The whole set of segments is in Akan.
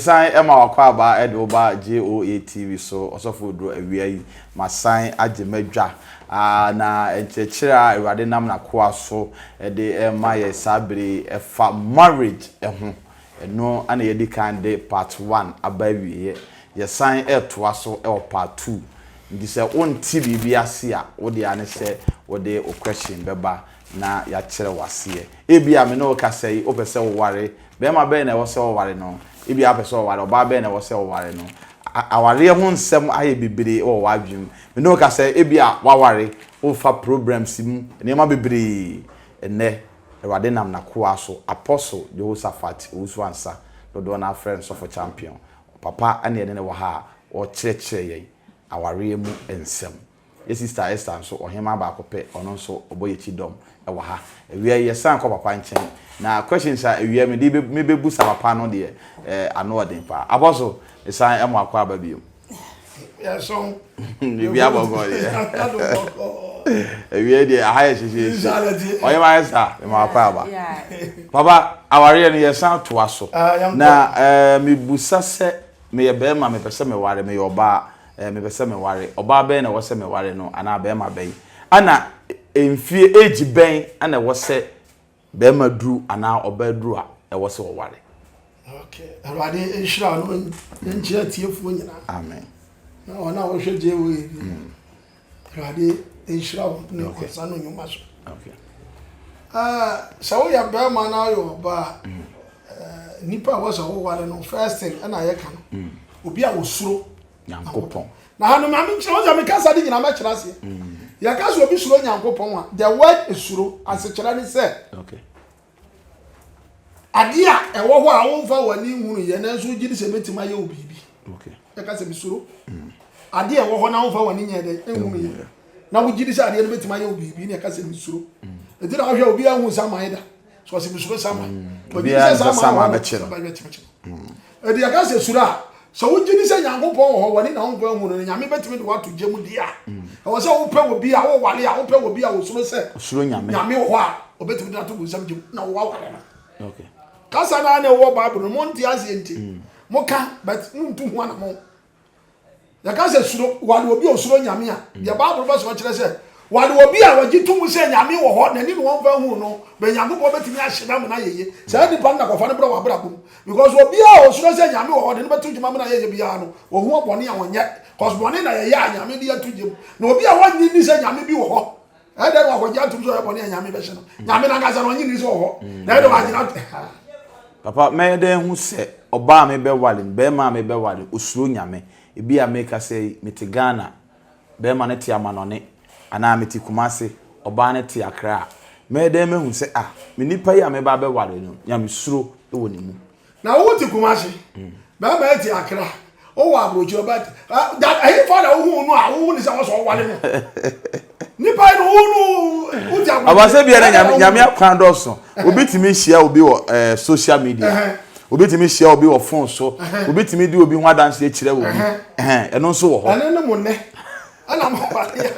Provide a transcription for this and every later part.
Sign Emma Wakwaba Edoba JOA TV so osofo do awia yi ma sign agemedwa na enchechira ewade nam na koa so de ma ye sabri efa marriage ho eno ana ye di kan de part 1 abawie ye sign etoa so part 2 ndi se onti bibia se a wo de ane se wo de o question beba na ya kire wase e bia me no ka sei o pese wo ware be ma be na wo se wo ware no ibi apese o ware oba be na wo se o ware no aware ho nsem aye bibire o wadwem me no ka say ibi a waware o fa programs mu ne ma bibire ene ewade nam na koa so apostle Jehoshaphat Osuansa do na friends of a champion papa ane ene wo ha o chirechire ye aware mu ensem ye sister Esther so ohema ba kope ono so oboyechi dom ewa ha ewia ye san ko papa nchen na questions a ewia me de me bebu sa papa no de ano odin pa aboso esan emo akwa aba biom ya so bibia bogo ye ewia de ahaya sheshe oyema esa emo akwa aba papa aware no ye san to aso na me busa se me ye be ma me pese me ware me ye oba me pese me ware oba be na wo se me ware no ana be ma be ana emfie age ben ana wo se be ma duru ana oba duru a e wo se wo ware. Okay, awade enhira no enchia tiefuo nyina Amen. na ona wo hwe je we awade enhira no kwasa no nyuma so. Okay. So ya be ma na yo ba nipa wo so wo ware no first thing ana ye ka no obi a wo suro Nyankopon na hanu ma me nkyerɛ wo me kasa di nyina ma kyerɛ ase ya kasa obi suro Nyankopon a the word is suro ase kyerɛ ni say okay adia ewo ho a wo mfa wani hunu ye na nso gidi se metima ye obibi okay ya kasa bi suro adia ewo ho na wo mfa wani nye de ehunu ye na wo gidi se adia no metima ye obibi na kasa bi suro edira ahwe obi ahu sama ida so se bi suro sama obi ya sama ba kyerɛ edia kasa suro a so wo gidi se Nyankopon ho wani na wo mfa hunu no nyame betimi de wato gemu dia wo se wo pɛ wo bi a wo wale a wo pɛ wo bi a wo suro se suro nyame ho a obetimi de ato bu sam gemu na wo wale na okay kasa na ne wo Bible mo nti ase nti mo ka but ntu ho na mo ya kasa suro wale obi osuro nyame a ya Bible ba so kire se wale obi a wagitu mu se nyame wo ho na ni no won fa hu no be Nyankopon betimi ahyeda mo na yeye se di pa na kofa ne bra wa bra bum because obi a osuro se nyame wo ho de ne betu juma mo na yeye bia no wo hu obone a wonye cause bone na yeye a nyame di atujim na obi a wanyi ni se nyame bi wo ho e de wa ko jantum so obone a nyame be hye no nyame na kasa no wanyi ni se wo ho na de wa gina papa me de hu se oba me be wale be ma me be wale osuro nyame ebi a make say mitigana be ma ne ti amanone ana meti Kumase oba ne ti Accra me de me hu se me nipa ya me ba be wale no nyame suro e woni mu na wo ti Kumase be ma ti Accra o wa abrochi oba that I for that hu no a wo ni se wo so wale no nipa no hu no aba se bia na nyame akwan doso obi timi hia obi wo social media obi timi hia obi wo phone so obi timi di obi ho adanse akire wo bi eno nso wo ho ane no mo ne ana mo ba ya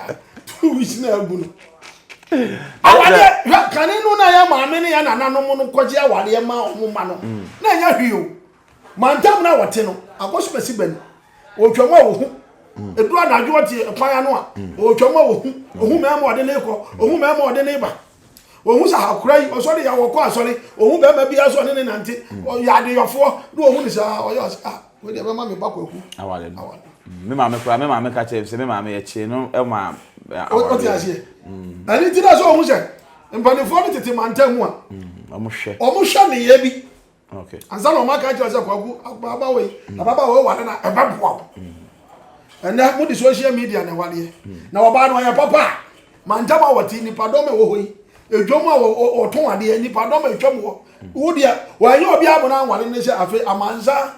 tu wis na agu no awade kanenu na ya maame ne ya nananom no kwaje awade ma omuma no na nya hwio mantam na wote no akoso besi bani otwama wo hu edu anadwo te kwaya no a otwama wo hu ohu ma ma ode ne ko ohu ma ma ode ne ba ohu sa hakura yi osori ya wo ko asori ohu be ma bia so ne nante ya de yofo do ohu ni sa oyo we de be ma me bakwaku awale no me ma me ka che se me ma me ye che no e ma o ti ase ani ti na so ohu se mpanifo ni tete mantam a omo hwe ne ye bi okay anza no ma ka che se kwaku ababa we wale na ebeboa and na mo di social media na wale na oba no ya papa mantam a wati ni padome wo hoyi edwom a oton ade ni padome etwom wo dia wa ye obi abona wale ne se afi amanza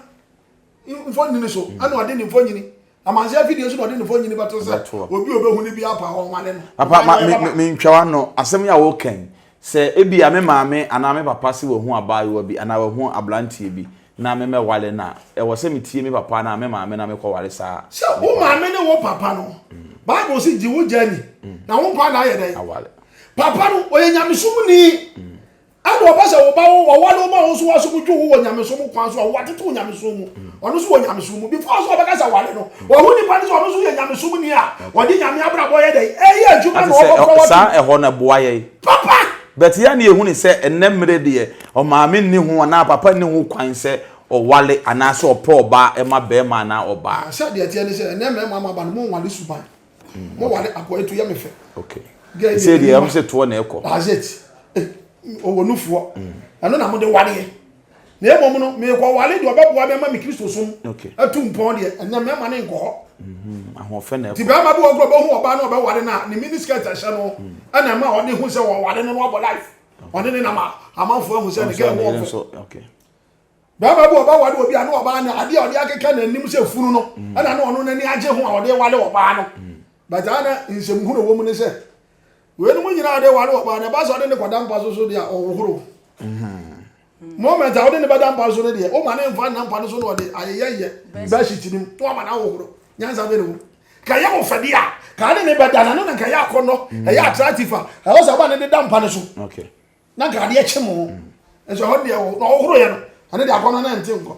info ni so ana ade ni info nyini amanza video so ade ni info nyini bato se obi obehu ni bi apa ho wale no papa me ntwa no asem ya wo kan se ebi ame maame ana me papa se wo hu abayo bi ana wo hu ablantie bi na me wale na e wo se metie me papa na me maame na me ko wale sa se wo maame ne wo papa no Bible si ji wo jani na wo pa na ye den awale papa no oye nyamesum ni ado oba se oba wo wale oba wo so waso kudwo wo nyameso mu kwan so wo atete nyameso mu ono so wo nyameso mu before so oba ka sa wale no wo hu ni pa ni so ono so ye nyameso mu ni a wo di nyame abra boye dey ye adwuma no wo ko sa eho na boa ye papa but ya na ehu ni se enemre de o maame ni hu na papa ni hu kwan se o wale anase o pro oba e ma be ma na oba se de tie ni se enemre ma ba no mo wale suban mo wale akoe to ye me fe okay se de am se to na eko azet owo nufuo ano na mo de wale na emom no me ko wale de obaboa be ma me Kristo som atu mpon de enemre ma ne nko ahofe na ti ba ma bo ogro bo hu oba na oba wale na ni miniskirt ahye no ana ma oni hu se wo wale no obo life oni ne na ma amanfo hu se ne ge wo okay ba ma bo oba wale obi ana oba na ade ode akeka na nim se funu no ana na ono na ni age hu ode wale oba no but ana nsem hu no wo mu ne se we no nyina ode wale oba na ba so ode ne kwadam pa so dia owohoro moment a ode ne badam pa so ne dia o ma ne mfa na mpa no so no ode ayeye ba shitinim to ma na owohoro nyanza be no ka ya wo fadi a ka ne badana no na ka ya akono ya attractive a o so ba ne de dampa ne so okay na ka de chemo enso ho de wo no owohoro ye no ane de akono na nte nko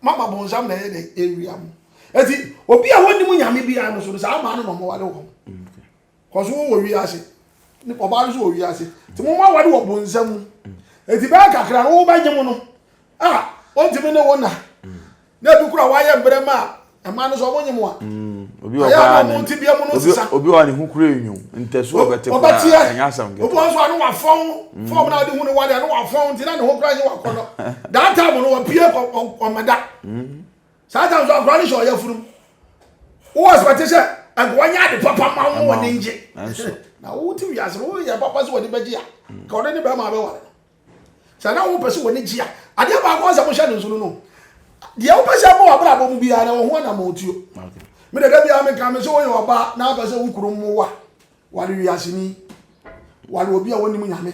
mama bo nsam na ye de area mu eti obi a woni mu nyame bia no so sa ma no mo wale wo ko so wo wi ase ni oba so wo wi ase ti mo ma wale wo bo nsam eti ba kakra no wo ba nyemo no on ti me ne wona na bi kura wa ye mbre ma e ma no so mo nyemo a obi oba na obi wa ni hu kura enyu nteso obete kwa anya sam ge obi so anu wa fon na de hu ni wale anu wa fon ti na ne hu kura nyi wa kono that time no wa pie ko meda sometimes so kura ni so ya furu wo expect say agwanya de papa ma wo ne nje na wo ti wi ase wo ya papa so wo ni beji a ka ode ni be ma be wale sa na wo pese wo ni ji a ade ba ko sa mo sha ni so no de wo pese mo wa bra bo mu bia na wo ho na mo tuo me de bia me ka me so wo yo ba na pese wo kuru mu wa wale wi ase ni wale obi a woni mu nyame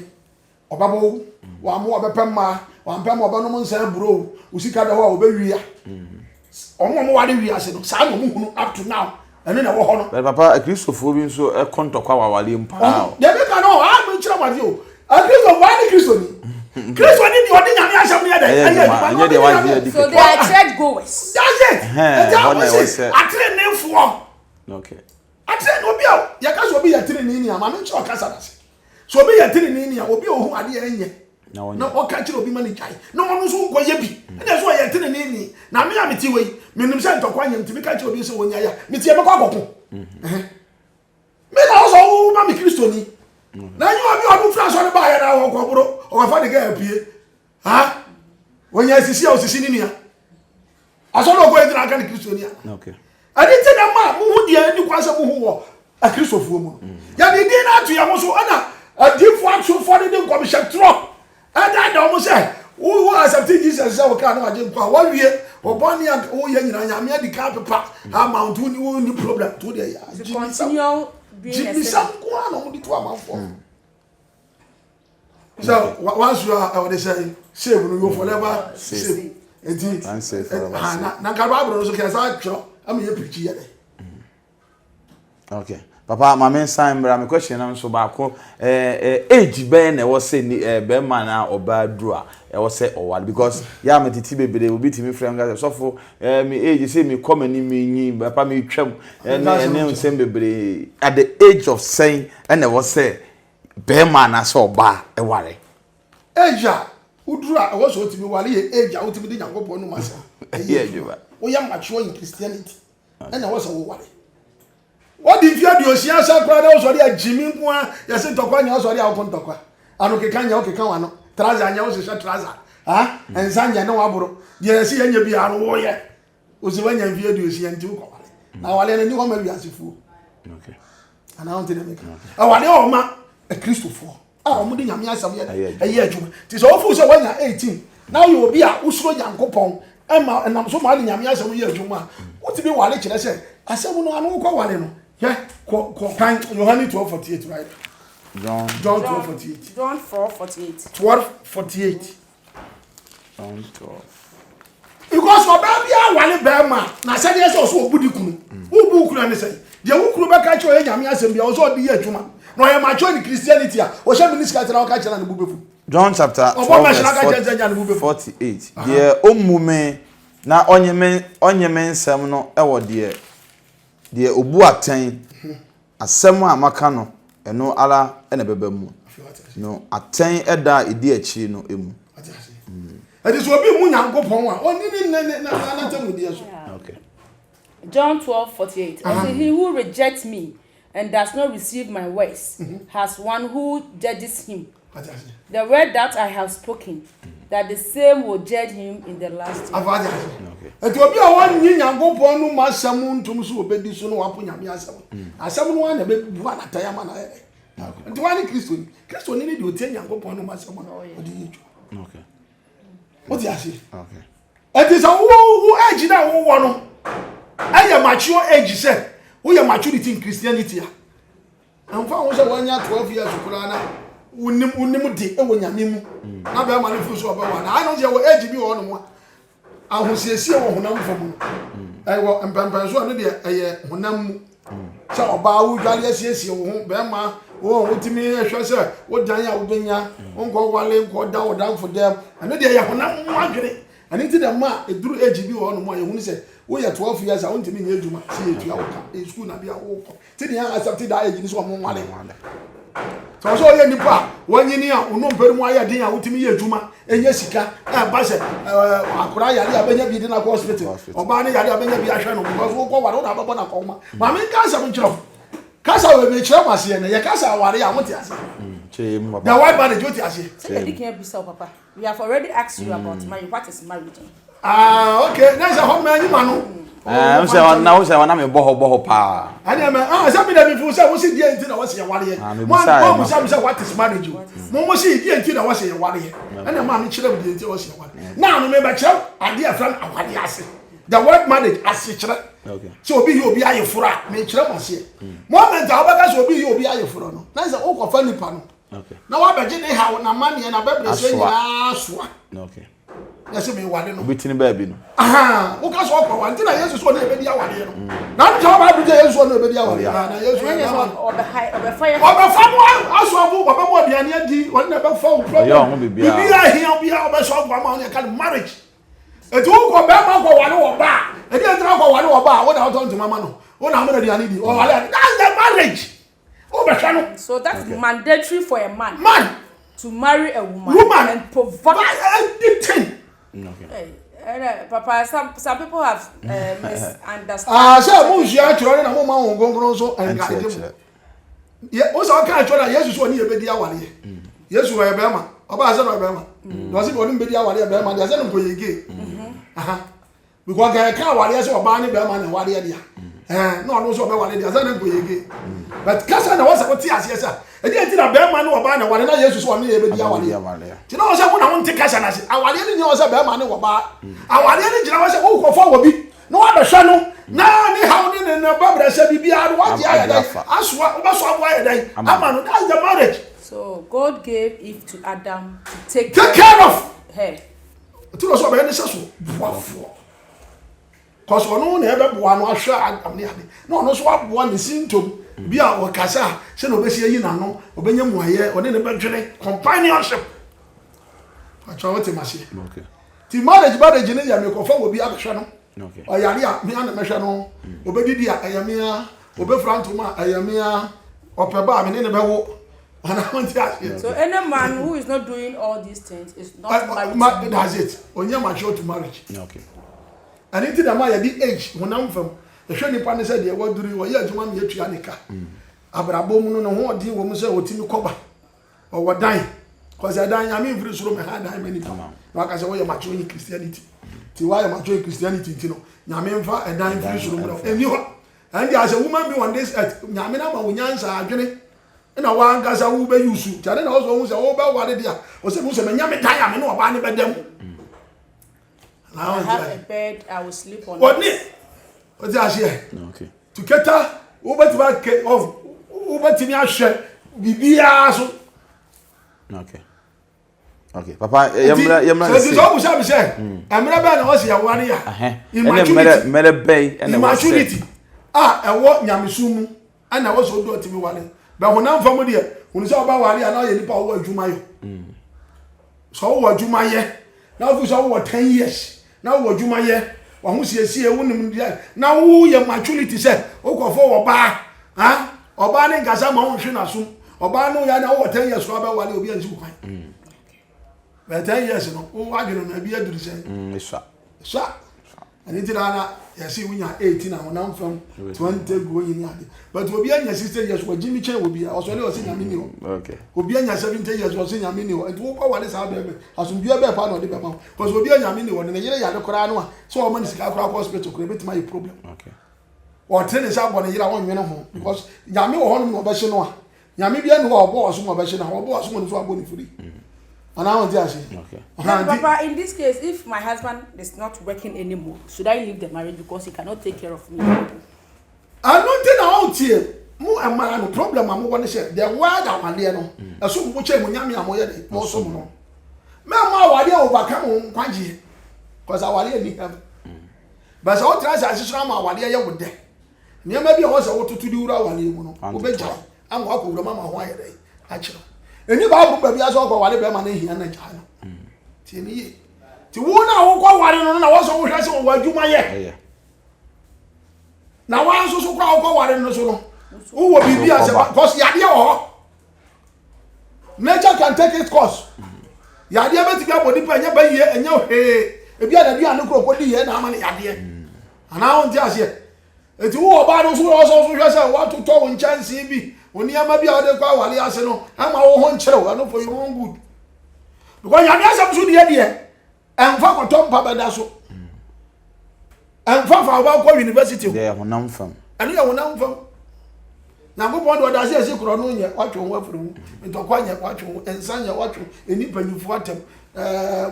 oba bo wa mo obepem ma wa mpem oba no mo nsa bro usika da ho a obewi a mo wale wi ase no sa no mu hunu up to now ene na wo ho no but papa Christopher bi nso e kontokwa wa wale mpa de be ka no me chira ma dio Christopher wa ni Christo ni Christo ni di odi nyame asam ni ade so they are church goers that's it atre ne fuo okay atre no bi a ya ka so obi ya tire ni ama me chira kasa dase so obi ya tire ni obi ohu ade enye na o ka chira obi mani jai no ono so nko ye bi ene so ya tire ni na me ya meti we me nim se ntokwa nyem ti me ka chira obi so wonya ya meti e me kwa akoko me na so wo ma me Kristo ni na nyu obi odu fra so ne ba ya na wo kwoburo o fa de ga apie wonya sisi a osisi ni nia aso no go e dina ka ni Kristo ni okay ade ti na ma mu hu dia ni kwa se mu hu wo a Kristofuo mu ya ni din na atu ya mo so ana adifo action for the commission tro ada da mo se wo accept Jesus say wo ka na aje kwa wa wie oboni a wo ye nyina nyame adi ka pepa amount ni problem to there ya continue being a some kwa no di to amount so once you are what they say save you forever save enti na ka Bible no so ka sa tro am ye preach ye okay papa mama sign bra me question am so ba ko age be na wo say ni be man na oba dru a wo say o wale because ya me titi bebere obi timi frem ga so for me age say me come ni me nyi papa me twam ene nsem bebere at the age of saying and wo say be man na so oba e ware age a udru a wo so timi wale ye age a wo timi de nyankopon no masa yeah juba wo ya mature in Christianity and wo so wo wale what if you do osia sakra na so dia jimi nko a ya se ntokwa nya so dia wo ntokwa anu keka nya wo keka wa no trouser nya wo se trouser ensa nya na waburo dia se nya bi anu wo ye o se wanya mfie do osia nti wo ko wale na wale na ni ho ma wi asefu okay ana on te na meka wale o ma a Christopher o mu de nyame asam ye aye adwuma ti so ofu so wanya 18 now you obi a usuro yankopon ema nam so ma de nyame asam ye adwuma wo ti bi wale kire se asam no anu ko wale no yeah, kan Yohani 12:48 right? John 12:48. John 4:48. 12:48. John 12. Because oba bia wale be ma na say dey so obudi kunu. Ubu kunu ne say. Dey wo kunu be ka che o nyame asem bia o so odi ye adwuma. Na o ye ma cho ni Christianity a o she minister tira o ka che na ne bubefu. John chapter 12:48. The omume na onyeme nsem no ewo de obu aten asem a maka no eno ala ene beba mu no aten eda edi achi no emu. It is obi mu Nyankopon a oni na temu die so. Okay. John 12:48. And he who rejects me and does not receive my words has one who judges him. The word that I have spoken, that the same will judge him in the last day. Okay. It will be a one Nyankopon no masam ntum so obedi so no wapo nyame asam. Asam no na be bua na tayama na ere. Nti wani Kristo ni de otie Nyankopon no masam na odi yeju. Okay. What you say? Okay. It is a who age na wo no. Aye mature age say, who your maturity in Christianity ya. Amfa wo say wanya 12 years kura na unim de e wo nyame mu. Na be ma no fu so oba wa na. I know say wo age bi wo no mo. Ahosiesie wo honam fam. Wo empampan so no de eye honam mu. Say oba wo dwale asiesie wo ho be ma wo timi ehwe say wo dan ya wo benya onko wale ko da wo dan for them. Ano de eye honam mu adwene. Ani ti dem ma eduru age bi wo no mo ye hunu say wo ye 12 years a won timi nya adwuma si etua wo ka e school na bia wo ko ti de yan accept that age ni so mo wale so ye nipa wanyini a uno mperimu aye den a wotimi ye adwuma enye sika e ba se akura yare abenya bi de na hospital oba ne yare abenya bi ahwe no because wo ko ware wo na babo na ko ma me ka sa mchiro kasa we me chiro mase ne ye kasa ware a wote ase the white man is ase say the can be so papa. We have already asked you about marriage. What is marriage? Okay, that's a home man you manu. I'm saying now say wana me boho pa. Ani am say me dem fu say wo see die nti na wo say ware. Mo say what is marriage? Mo see die nti na wo say ware. Ana ma me kire bi die nti wo say ware. Now me be kire ade afran awade ase. The word marriage ase kire. Okay. So obi you obi ayefura me kire mo se. Moment a obaka so obi you obi ayefura no. Na say wo ko fa nipa no. Okay. Na wa beje ne ha na mane na bebre se nyina soa. Okay. Yes, me wale no. Bitini baby no. Aha, wo ka so okwa wanti na Yesu so na ebedi awade no. Na nje ba du je Yesu so na ebedi awade. Na Yesu na obe fire. Obe famu aso abu baba mo biane adi, won na be fa wo problem. Yo ho bibia. Bibia hia bia obe so okwa ma on ka marriage. Etu ko be ma ko wale wo ba. E dey tra ko wale wo ba, wo na auto ntuma ma no. Wo na mo na diane di. O wale. That's the marriage. So that's mandatory for a man to marry a woman and provide anything. Okay. Papa, some people have misunderstood. So mo shia choro na mo ma won gongon so enga. Yeah, o so ka choro Yesu so ni ebedi awale. Yesu wa ebe ma. Oba ase no ebe ma. No se oni bedi awale ebe ma, dia se no ko yege. Aha. Because ka awale se oba ni ebe ma na wale dia. No so be wale dia se no ko yege. But kasa na wasa oti ase asa. E dey ti na be ma no oba na wale na Yesu so ni ebedi awale. Ti na o se wona won ti kasa na se. Awale ni nya o se be ma ni oba. Awale ni jira wasa o ko fa wo bi. No wa be hwe no. Na ni how ni na babra se bibia no wa ti aye aswa o ba so abo aye dai. Ama no that's the marriage. So God gave Eve to Adam to take care of her. Ti lo so be ni se so buafo. Cause ono na ebe boa no ahwe amne ade. Na ono so aboa ne sintom bia o kasa se na obesi yi na no obenya muaye one ne bedwene companionship. Acho wote masie. Okay. Ti marriage ne ya me ko fa obi abehwe no. Okay. O yare a me na mehwe no. Obedidi a ayamia, obefrantuma ayamia, opeba me ne bewo. So any man who is not doing all these things is not married. That's it. Onye mature to marriage. Okay. And it na ma ya di age honam fam. Ehwe nipa ne se de waduri wo ye adwuma me atua ne ka. Abrabo mu no ho odi wo mu se otimi koba. O wodan. Cause adan ya me mfiri suro me ha dan me nipa. Na aka se wo ye mature in Christianity. Ti wa ye mature in Christianity ti no. Nyame mfa adan mfiri suro mu. Eni ho. And as a woman be on this earth, nyame na ma wonyansa adwene. Na wa ngasa wo be yusu. Tare na wo so hu se wo be wade dia. O se mu se me nyame dan ya me no oba ne bedam. I have a bed, I will sleep on it. What's that here? Okay. To cater over to back of over to me, I share. Okay. Okay. Papa, yamra. So this almost have said. I'm never going to see a 1 year. Immaturity. Immaturity. I walk Yamisumu, and I was so do to me one. But when I'm from here, when it's about 1 year, now you power Jumayo. so wo adwuma ye na wo so wo 10 years na wo adwuma ye wa ho siesie wo nim dia na wo ye maturity say wo kofo wo ba ha oba ne ngasa ma wo hwe na so oba no ya na wo 10 years so ba wale obi anzi kwan but 10 years no wo adwene na bi aduru say so ani ti na ya see wunya 18 na wona from 20 go yin ade but obi anya 60 years wo jimi chen obi o so le o se nyame ni o okay obi anya 70 years o se nyame ni o et wo kwa wale sa be asum bia be pa na o de be ma because obi anya nyame ni o ne yire ya de kora no a so o man sika kora hospital kora betima ye problem okay o tene sa bo ne yira won nwene ho because nyame wo ho no o be hye no a nyame bia no o bo o so mo be hye na o bo o so mo no so abo ni furi and I want to ask you. Okay. Papa, in this case, if my husband is not working anymore, should I leave the marriage because he cannot take care of me? I don't think I want to. Mo am no problem. I'm going to say the word I'm there no. Aso mo che mo nyame amoye de mo so mo no. Me ma wade overcome mo kwaje. Because awale ni have. But so try say asisura ma awale ye wo de. Niam bi ho se wo tutu di wura awale mu no. Obeja. Am wa ko wura mama ho aye de. A kire. Eni ba bu ba bi aso ko wale be ma na hia na ja no. Ti ni ye. Ti wo na wo ko wale no na wo so wo hwe se wo adwuma ye. Na wa so so kwa wo ko wale no so no. Wo bibi ase because yade ho. Nature can take its course. Yade be ti bi abodi pa nya ba ye enya he. Ebi adadu anu kro ko di ye na ama ne yade. Ana won ti ase. Eti wo ba no so so hwe se wa to to won chance bi. Oni ama bi ade kwa wale ase no ama wo ho nkyere wo no for you won good because yade ase so de de enfa ko to mpa beda so enfa fa ba ko university de honam fam ani ya honam fam na go bondo da se ase kro no nye watwo wo afuru mu ntokwa nye watwo ensanya watwo eni panifu atem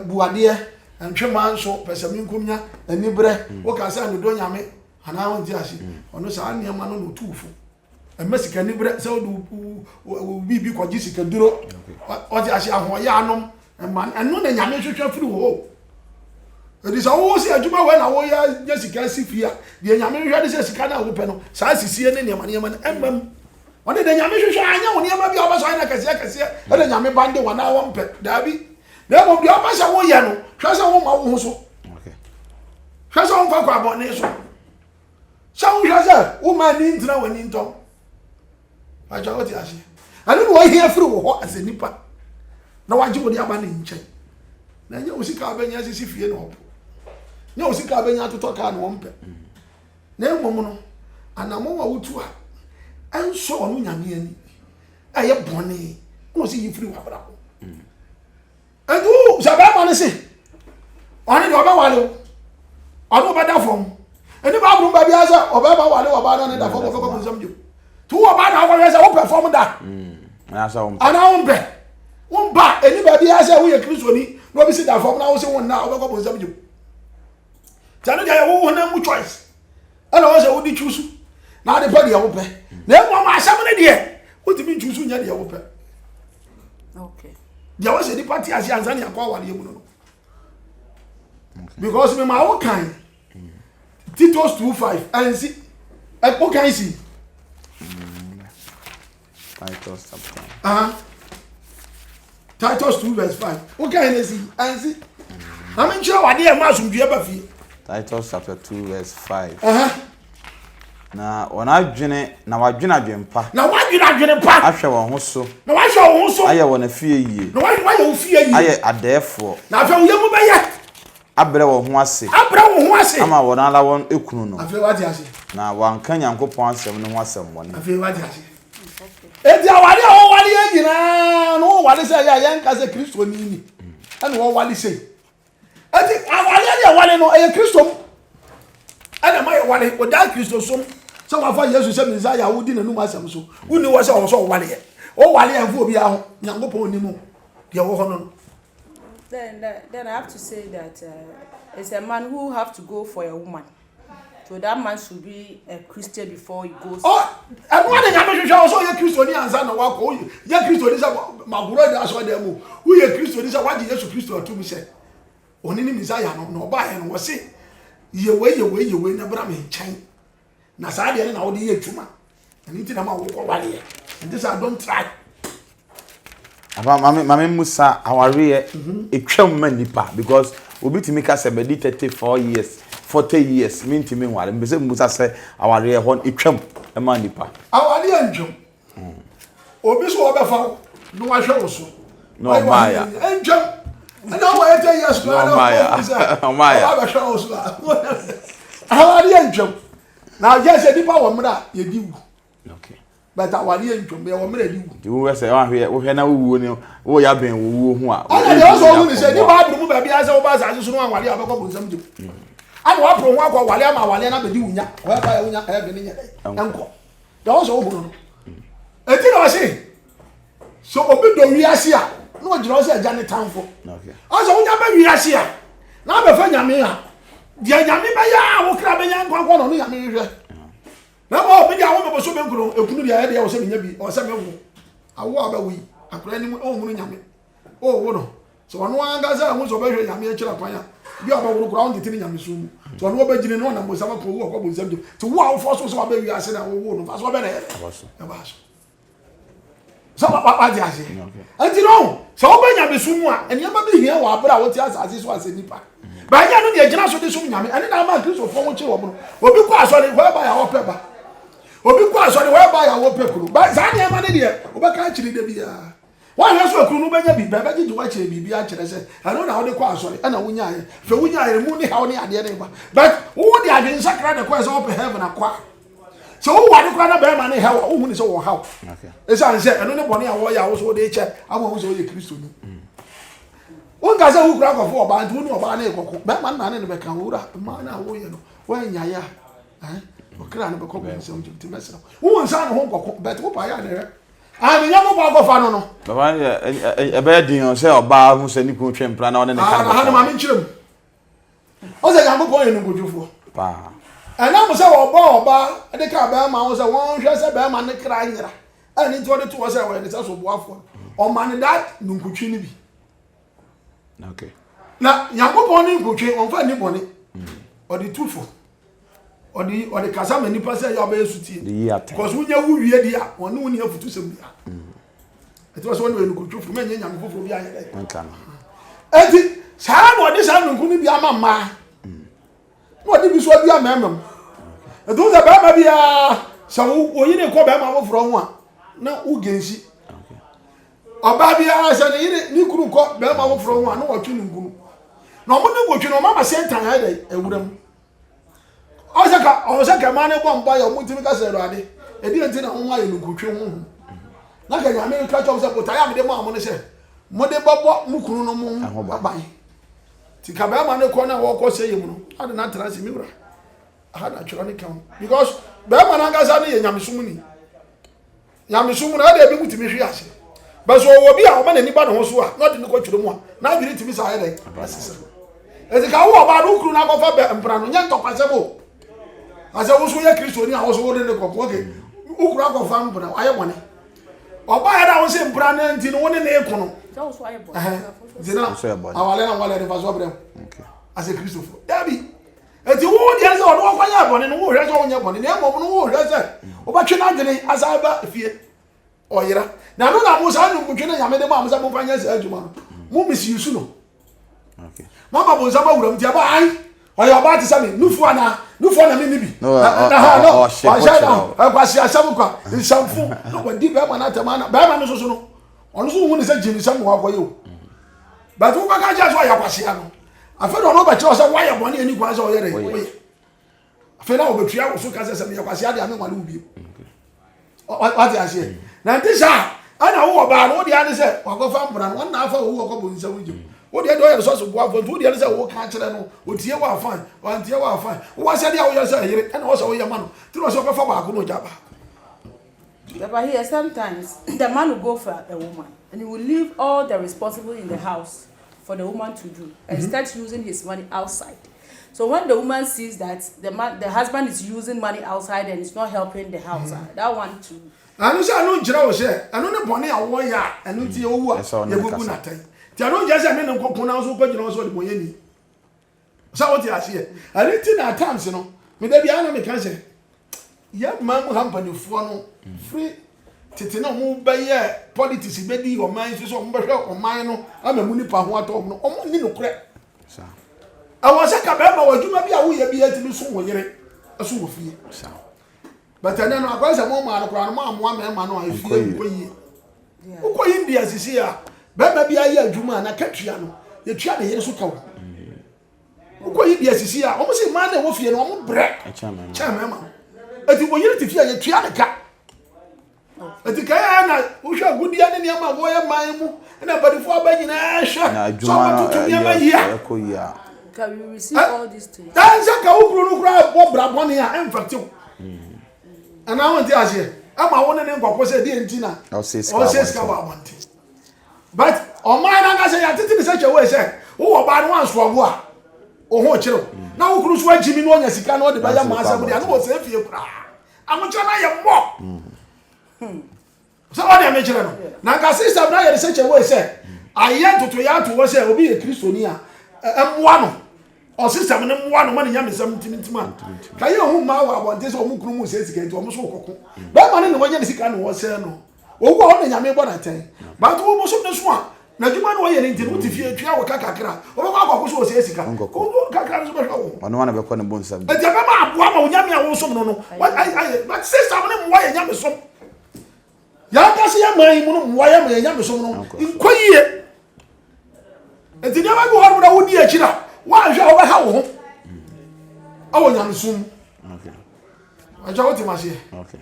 buade antwema nso pesami nkomnya ani bre wo ka sa no do nyame ana won ti ase ono sa ane ma no no tufu Mexican nibre so do bibi ko jisika duro o ti ase ahon ya anom man eno na nyame hwehwe firi ho edi so wo si adwuma we na wo ya jisika sifia de nyame hwehwe de se sika na wo pe no sa sisie ne niam na emmam o de nyame hwehwe anya wo niam bi o ba so anya kase e de nyame bande wa na wo mpe da bi na mo bi o ba se wo ye no hwe se wo ma wo so okay hwe se wo fa kwa abone so sa wo hwe se wo ma ni ntina wani ntom aja oti ase ani no here free wo ho as nipa na waje wo dia ba ne nche na nya osika abanya sisi fie na opo nya osika abanya atotoka na wompe na emom no anamo wa wutu a enso onu nyame ani aye bone no si yi free wa bra ko edu saba ma ne se oni do ba wale onu ba da fom eni ba bru ba bia sa oba ba wale oba na ne da fom ko nsam tu wo ba na wo say wo perform da na sa wo ana wo ba eni ba bia say wo ye kristoni no bi si da fom na wo say wo na oba ko nsam ju tanu ja wo na mu choice ana wo say wo di choose na de pa de wo pe na mo ma asam ne de wo ti mi choose nya de wo pe okay dia wo say di party asi anzani akwa wale mu no because me ma wo kan Titus 2:5 and see what can you see Titus chapter Titus 2:5 what can you see and see I mean sure what dey ma sumdue ba fi Titus chapter 2:5 na ona dwene na wadwene adwempa na wadwene adwempa ahwe won ho so na wahwe won ho so aye won afie yie na wahwe wo fie yie aye adefo na afa wo yemu be ye abre wo ho ase ama won ala won ekunu no afa wadi ase na wanka nyankopon asem no ho asem won afa wadi ase edi awari o wali yina no wali se ya yanka se Kristo ni ani wo wali se edi awari ya wali no e Kristo ana mai wali o da Kristo so so wa fa Yesu se Messiah wo di nanu asem so uni wo se o so wali e o wali e fu obi aho nyankopon ni mu de wo ho no. Then I have to say that it's a man who have to go for a woman. So that man should be a Christian before he goes. Oh, and what the Yamish also a Christian answer no walk. Oh, ya Christian is a Magura that's what they move. Who a Christian is a what Jesus Christ to me said. Only Messiah no buy and was say, you way, never me chain. Nasadi and all the year tuma. And eating a man walk over here. And this I don't try. Mame Musa aware etwam ma nipa because obi timi ka se bedi 34 years 40 years me ntimi nware mbese Musa se aware hon etwam ma nipa aware antwam obi so obefa no wahwe wo so no maya antwam ana wo 80 years no maya abahwe wo so aware antwam na je nipa wo mra ye diwu okay but awari entwom be wo mra diwu diwu we se wa hwe na wuwo ni wo ya ben wuwo hu a ana de so hu ni se ni ba mu ba bia se wo ba sa so no awari abekọ bu nsam jem ana wa pro ho akọ wale ama wale na be di wunya wo ba ya wunya e be ni nya enko de wo so wo hu no eti na wase so obi do wiase a no jira wo se aja ne tanfo okay aso wunya ba wiase a na be fa nyame a de nyame ba ya wo kra be nya nkwa no nyame hwe na mo be dia wo be so be nkuro ekunu dia ya wo se nya bi o se me wo awo aba wi akura ni o mu nyame o wo no so wono anga za mu so be hwe nyame akira kwanya bi aba wo kura on titi nyame so mu so wono be gine no na mo sama ko wo ko bo nsam to wo a wo fo so ba wi ase na wo no fa so be na e ba so ba di ase anti no so wo be nyame so mu a eni aba be hia wo abra wo ti asase so ase nipa ba nya no de gina so de so nyame ani na ma kristo fo wo che wo no obi ko aso ni wo ba ya wo pe ba obi kwa so ni we ba ya wo pekuru ba za ne ma ne de obeka chiri de bia wa hwe so akuru no benya bi ba gidi wa chiri bibia akire se ano na wo de kwa so na wunya ye fe wunya ye mu ni ha wo ni ade ne ba but wo de ade nsakra de kwa so wo pe heaven akwa so wo wa de kwa na ba ma ne ha wo hu ni so wo ha okay esa nse ano ne bone ya wo ya wo so de che ama wo so ye kristo ni won ga se hu kura ko fo oba ntu ni oba na ekoko ba ma na ne be kan wura ma na wo ye no wo nya ya okra no be ko bo se unju timesra wo nsa no ho nkoko bet wo pa ya ne a me nyamo ba go fa no no baba e be din se oba hu se ni ko twempra na one ne kan ha no ma me nchirem o se nyamo ko enu godufo pa ana mo se oba de ka ba ma wo se won hwe se ba ma ne kra nyira ani nti wo de to wo se wo ne se so boafo o ma ne that nunkutwi ni bi okay na nyamo bo ni nkutwi on fa ni boni o di tufo odi kasa ma nipa se ya ba yesutie because wunya wu wie dia wonu ni afutu sem dia eto so wonu enukutwu fu menye nyame foforo bi aye dai nka enti saa no odi saa nunku ni bi ama ma no odi bi so bi amemem eto ze ba ma bia sa wo yire ko ba ma foforo ho a na u gensi oba bia sa ni yire ni kuru ko ba ma foforo ho a na wo twu nunku no mo ne gotwu no mama sentan aye dai ewuram Osaka mane bomba ya mutimi ka se roade edi enti na ho aye nukutwe ho na ka nyame ka chom se potaya me de mo amone se mo de bobo mukunu no mo baban ti ka ba mane ko na wo ko se yemu no ade na tra se mi wura ada chiro ni kan because ba mane ga sa ne ye nyame sumu ni ade bi mutimi hwe ase ba so wo bi a wo na ni ba no ho so a na de ni ko chiro mu a na bi timi sa aye dai ezi ka wo ba do kuru na ko fa be mpra no nya ntopase bo ase wo so ye kristo ni a wo so wo de ne kokko okay ukura ko fa mpra aye bone oba ya da wo se mpra na nti no wo ne ne ekono so so aye bone zina awale na wale ne fa so brem okay ase kristo fo dabi eti wo de ase wo do kwa ya bone no wo hwe so wo nya bone ne mo no wo hwe se wo ba twe na adwene asa ba fie oyira na no na mo sa no kutwe na nyame de mo amsa mo fa nya se adwuma no mo misi yusu no okay mama bo nzama wuram ti aba ai oya ba ti sami nufu na mi nibi no kwasi asam kwa nsamfu no kwa di be ma na tema na be ma no so no ono so hu ni se jini sam wa kwa yo ba tu ka ka ja so ya kwasi ano afa do no ba chi o se wa ya boni ani kwa se o yere afa na obetua wo so ka se se ya kwasi ade ame wale ubi o ti ase na nti sa ana wo ba no di ade se wa ko fa mbra no na afa wo ko bo nsam wuje wo de do ya so bo afo wo de se wo ka kire no wo tie wa afan wa tie wa afan wo se dia wo ya se yire ana wo se wo ya ma no ti wo se ko fa ba ko no jaba. But here sometimes the man will go for a woman and he will leave all the responsibility in the house for the woman to do and start using his money outside. So when the woman sees that the husband is using money outside and it's not helping the house, that one too. Anu se anu jira wo se anu ne bone awo ya anu ti owu a ye gugu na tan ti anu je se me ne nkokun na so ko jira wo so de boye ni so what you ase ani ti na times no me da bia na me kan se ye mam company fo no free tete na mo beye politics be di oman so mo be hwe oman no ama mu nipa ho ato no omo ni nokre sa awon ka be ma wadwuma bi a wo ye bi atimi so wo yere so wo fie sa but ana no akwasa mo ma no kra no ma mo ma no afie ko yi India sisi a be ba bi aye adwuma na katua no ye tua na yere so ka wo ko yi India sisi a omo se ma na wo fie no omo bre chama ma ati wo yere ti fie ye tua na ka ati kaya na wo hwa gudia ne ne ma wo ye man mu na badifo abanyina hwa na adwuma ya ko ya can we receive all these things danza ka wo kru no kra bo brabone a emfactive ana wonti ase ama won ne nkwapo se die ntina o se ska ba wonti but o man na ga se ya titi se chewe se wo ba no anso ogo a o ho kire na wo kru so agimi no onya sika no de ba ya ma asabu de ana wo se fie kra amucha na ye mo so what am I kire no na ga sister na ye se chewe se aye toto ya to wo se obi ye kristoni a emwa no o system ne mwa no man nyame sam tintima ka ye hu ma wa abonte so mu kunu mu se sika nti o mo so kokko ba ma ne wo nya sika no wo se no wo go o ne nyame bo na ten ba to wo so ne so a na djuma no ye ne nti no tifie twa wo kakakra o ba kwa so se sika ko kakra so ba wo ono na be ko ne bonsam e je ba ma aboa ma wo nyame a wo so no no ai but system ne mwa ye nyame so ya ka se ya man mu no mwa ye ma ye nyame so no nkoyie enti nyama go haru da wo di akira wa hwa wa ha wo awo nyamsum okay aja wo ti ma se okay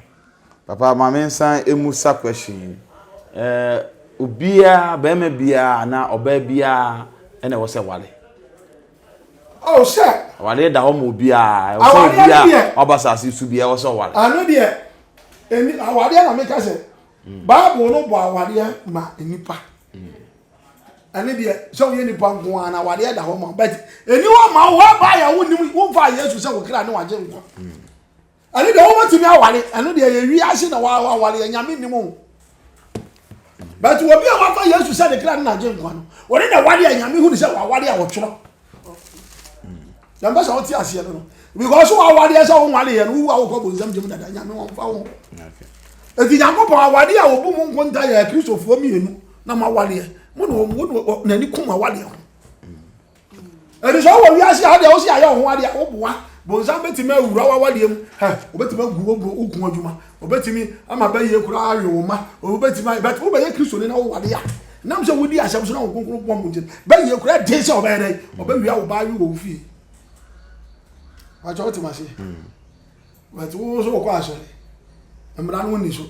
papa mama nsan emusa question obia be ma bia na oba bia ene wo se wale oh se wale da ho mo bia wo se bia obasasi su bia wo se wale anu de eni awade na me ka se bible no bo awade ma enipa ani de so ye nipa nko ana awade da ho ma but eni wo ma wo ba ya wo nim wo fa Yesu se wo kra ne waje nko ani de wo matimi awale anu de ye wi ase na wa awale nyame nim o but wo bi a wa fa Yesu se de kra ne waje nko no wo ne da wade nyame hu ne se wa wade a wo twero yamba so ti ase no because wa wade se wo wale ye no wo ko bonzam jem dada nyame wo fa wo okay eti Yakobo awade a wo bu mu nko nta ya Kristofo mienu na ma wale mo na ni kuma wale ho eri so wo wi ase a de wo si aye ho wale a wo boa bonzam betimi awura wa wale mu ha obetimi agu ogun adwuma obetimi ama ba ye kura awe wo ma obetimi but wo ba ye Kristo ni na wo wale a nam se wodi asem so na wo konkoro bom mu ntin ba ye kura de se oba dai oba wi a wo ba wi wo fi a jo ti ma se but wo so ko aso emra no ni so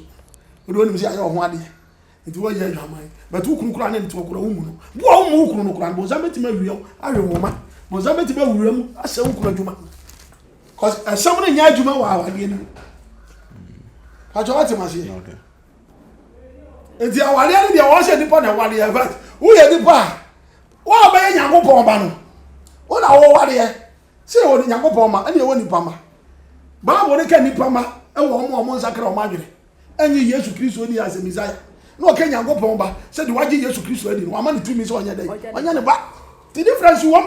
wo ni se aye ho wale nti wo ye adwaman but wo kunu kura na nti wo kura wo mu no wo mu kunu no kura bonzam betimi awe wo ma bonzam betimi awura mu ase wo kura adwuma cause someone nya adwuma wa awade ni ha jo ati ma se okay enti awade ni de wo se nipa na awade ya but wo ye nipa wo ba ye Nyankopon ba no wo na wo wade ye se wo Nyankopon ma ene wo nipa ma ba wo ne ka nipa ma e wo mo nsakra o ma dwere enyi Yesu Kristo ni as Messiah no ka Nyankopon ba se de waje Yesu Kristo adi no ama ne tumi se onya dai onya ne ba the difference wo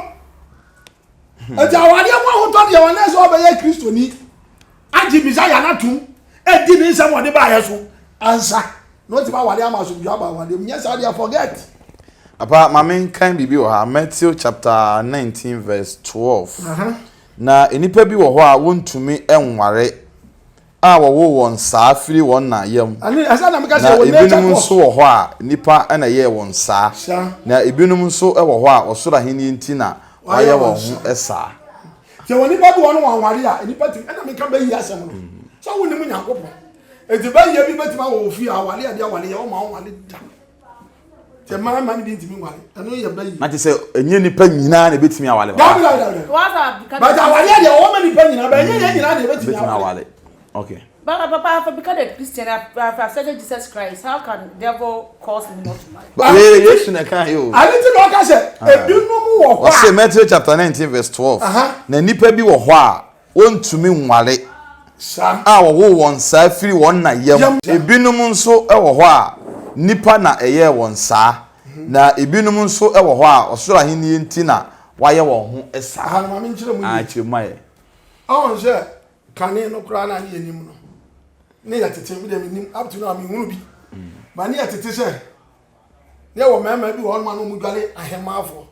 ati awade mo ho to de won na so ba ye Kristo ni agi Messiah na tum edi ni se mo de ba ye so ansa no ti ba wade ama so bia ba wade nya sa de forget apa mama kan bibi wo ha Matthew chapter 19 verse 12 na enipa bi wo ho a wontumi enware a wo won saa firi won na yam ani asa na me ka se na wo nature ebinum nso wo ho a nipa na ye won saa na ebinum nso e wo ho a osoro aheni nti na waye wo ho esa se woni ba bi won wanware a nipa ti na me ka ba yi asem no so woni mu Nyankopon enti ba yi bi betima wo fi awale ade awale ye wo ma wale da te mara man bi ntimi wale eno ye ba yi na ti se enye nipa nyina na betimi awale da but awale ade wo ma nipa nyina ba enye nyina na betimi awale okay but papa for become a Christian I've accepted Jesus Christ how can devil cause me not to marry but Yesu na kan yo ani ti no ka se ebinum wo ho o se Matthew chapter 19 verse 12 na nipa bi wo ho a wontumi nware a wo won saa firi won na yam ebinum nso e wo ho a nipa na eye won saa na ebinum nso e wo ho a osoro aheni nti na waye won ho esa ha ma me nchire mu a chire mai awon se kane no kura na ni enim no ne ya tete mi dem nim up to now me hunu bi ba ne ya tete se ne wo mema bi won ma no mu dwale ahemafo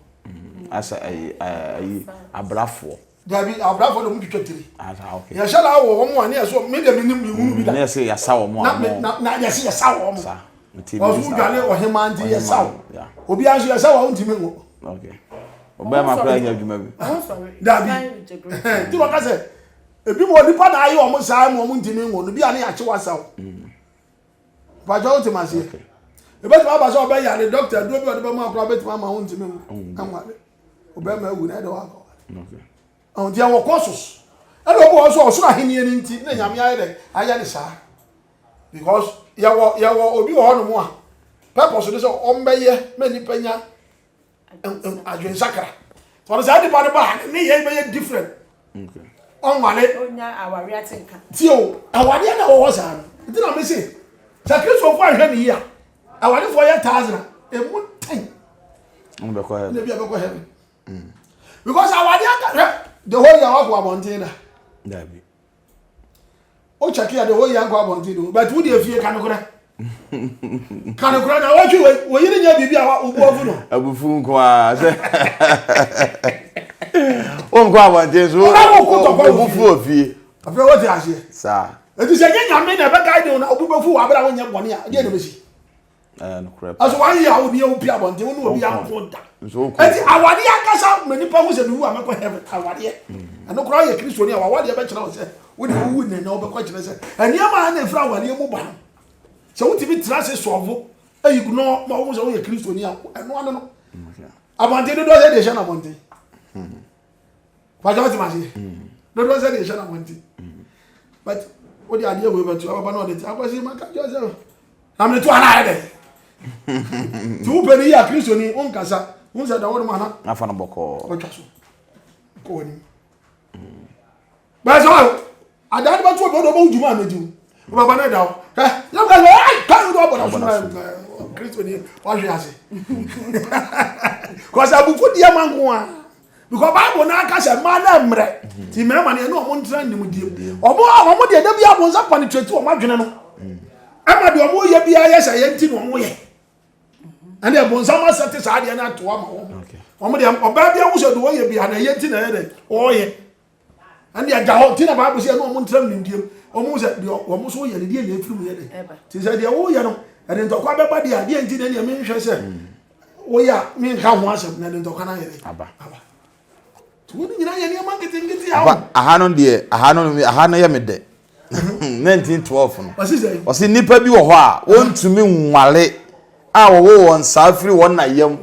asa ai abrafo dabi abrafo do mu twetiri asa okay ya shala wo mo ane so me dem nim me hunu bi da ne se ya sa wo mo na ya se ya sa wo mo sa o mu dwale ohema nti ya sa wo obi anso ya sa wo ntimi ngo okay oba ma pra nya dwuma bi dabi ti wo ka se ebi mo nipa na ayi o mo sa mo ntimi ngo no bi ane ya che wasa wo ba jo ti ma se ebe ti ba so oba ya the doctor do bi o de ba ma private ma ho ntimi ngo anwa oba ma wu na de wa ko okay on dia wo kosos e do bo so so ahenie ni nti na nyame aye de aya ni sa because ya wo obi wo no mo a purpose de so o mbeye ma ni panya adwen sakra so na di pa de ba ni ye be different okay on wale onya awari atinka tio awari na wo sa no nti na me say sakristo fo ahwe ni ya awari fo ya 1000 e mu 10 on be ko he ne bi be ko heaven because awari aka the whole year wa ko abontin na dabi o check here the whole year ko abontin do but wo dey fie kanokora na wo yiri nya bibi a wo ofu no abufu nko a se o nko abontin so obufu ofie afẹ wo ti ase sa eti se nya me na be guide na obufu wa bra wo nya bone a dey na be si no crap aso wa ya wo bi o pi abontin wo no obi an ko da so eti awade akasa mani pa ho se bi wu amekọ heaven awade eno kura ye kristo ni awade be kira wo se wo de wu ne na wo be ko kira se eniama na efra awade mu ba se wo ti bi tra se sovo eyi kuno ma wo se wo ye kristo ni eno ano no abontin do se de shana abontin Pajo ti ma se do se de shana abontin but wo di ade we betu aba na o de ti akwasi ma ka jo se na me to ana de ti wo pe ni ya kristo ni on kasa won se da wo ma na afa na boko o twa so ko ni ba so ada ba tu do bo juma meju baba na da o ya ka ai ka do bo na so kristo ni wa hwe ase ko sa bu ku dia manko a because bible na aka se ma na mre ti me ma ne no mo ntra nim die omo de da bia bo nsa pa ne tweti o ma dwene no ama de omo ye bia ye se ye nti no mo ye and the bon sama set sa de na to ama wo omo de oba bia wo se do ye bia na ye nti na ye de o ye and the ga ho ti na bible se no mo ntra nim die omo se de omo so ye de die na efiri mu ye de ti se de wo ye no e de ntokwa be ba de a de nti na ne me hwe se wo ya me nka ho asem na de ntokwa na ye de aba tuoni nyina ye ne marketing ya ahano ye mede 1912 no wasi nipa bi wo ho a wontumi nwale a wo won safri won na yam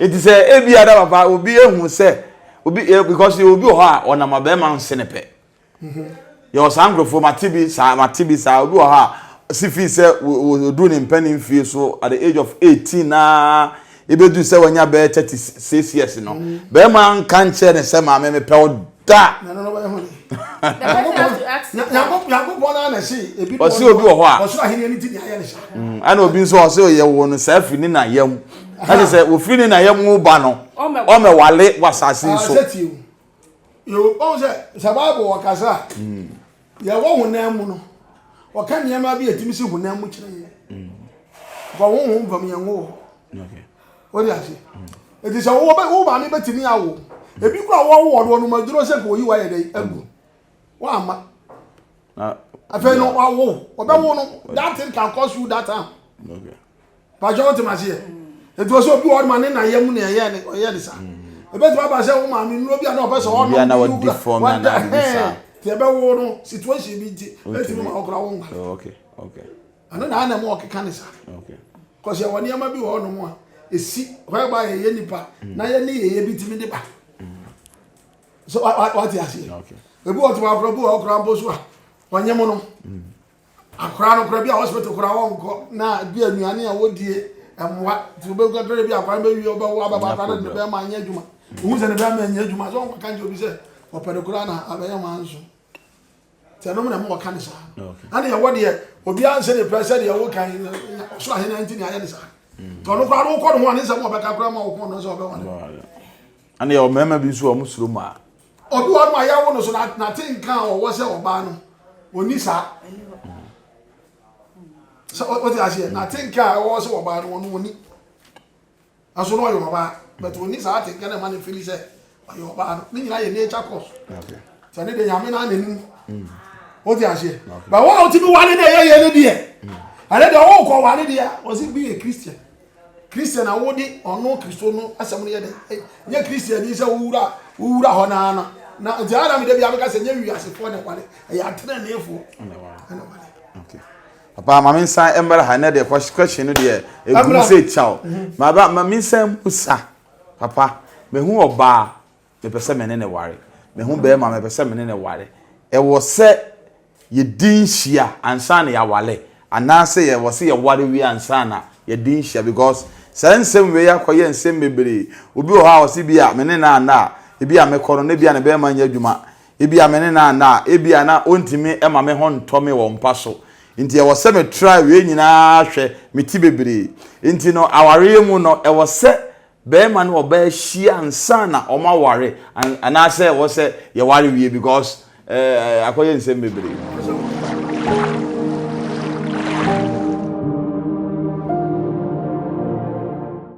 it is ebi ada papa obi ehun se obi because obi wo ho a ona mabe ma nsenepe ye o sangrofo matibi sa obi wo ho a sifi se odu ne mpani mfie so at the age of 18 na ebedu se wanya be 36 years no be man kan che ne se ma me pe da no ba ho ya go bona na si ebi o si obi wo ho a o so ahini ni ti ni aye ne sha ana obi nso o se o ye wo no sa afri ni na yam na se o fri ni na yam wo ba no o me wale wasase nso yo o se sababu wakasa ya wo hunan mu no o kan ne ma bi etimi si hunan mu kire ye ko wo hu bam ye wo okay o di ase e di se wo ba ni betimi awo ebi kura wo no ma duro se ko yi wa ye dai agu wa ama afa no wa wo obe wo no that thing can cause you that time okay pa jo ti ma se e do so bi wo ma ni na ye mu na ye ni o ye ni sa e be ti ba se wo ma mi no bi na o be so wo no na wo deform na bi sa ti e be wo no situation bi ti e ti ma okra wo nga okay ana na mo okeka ni sa okay ko se wo ni ama bi wo no mo a esi ho ba ye nipa na ye ni ye bi ti mi de ba so what you say okay ebi o ti ma kro bu o kra mbo so a wanye mo no akra no kra bi a hospital kra wo nko na bi anuane a wodie emwa ti be ko kra bi akra be wi o ba wo ababa kra no be ma anya djuma wu se ne be ma anya djuma so kan je obi se o pere kra na abaya ma nso ti no mo na mo ka ni sa ani ya wodie obi an se ne pressure de wo kan so ahe na ntini aye ni sa to no kra no ko no ho ani se mo be ka kra ma wo ko no so be wa ani ya o mema bi so o musuro ma obi wa ma ya wo no so na tin kan o wo se oba no oni sa So what you say na think I was oba no no ni aso no yo oba but when this I think na man feel say yo oba no ni nyina ye nature course okay so ni de nyame na nenu what you say but what ultimate one dey ye no dey and then all go one dey was it be a Christian na wo di ono Kristo no asem no ye dey ye Christian ni say wura ho na jara mi de bia me ka say nye wi asefo ne kwale e ya tena na efo okay papa ma mensan ember ha na de question no de egu say chow ma mensan musa papa me hu oba me pese me ne ware me hu be ma me pese me ne ware e wo se ye din hia ansa na ya wale anase ye wo se ye ware wi ansa na ye din hia because sensem we yakoye nsem bebere obi o ha wo se bia me ne na ebi a me koro ne bia ne be ma nya adwuma ebi a me ne na ebi a na ontimi e ma me ho ntome wo mpa so nti e wo se me try we nyina hwe me ti bebere nti no aware mu no e wo se be ma no oba hia ansa na o ma ware ana se wo se ye ware wie because akoye nsem bebere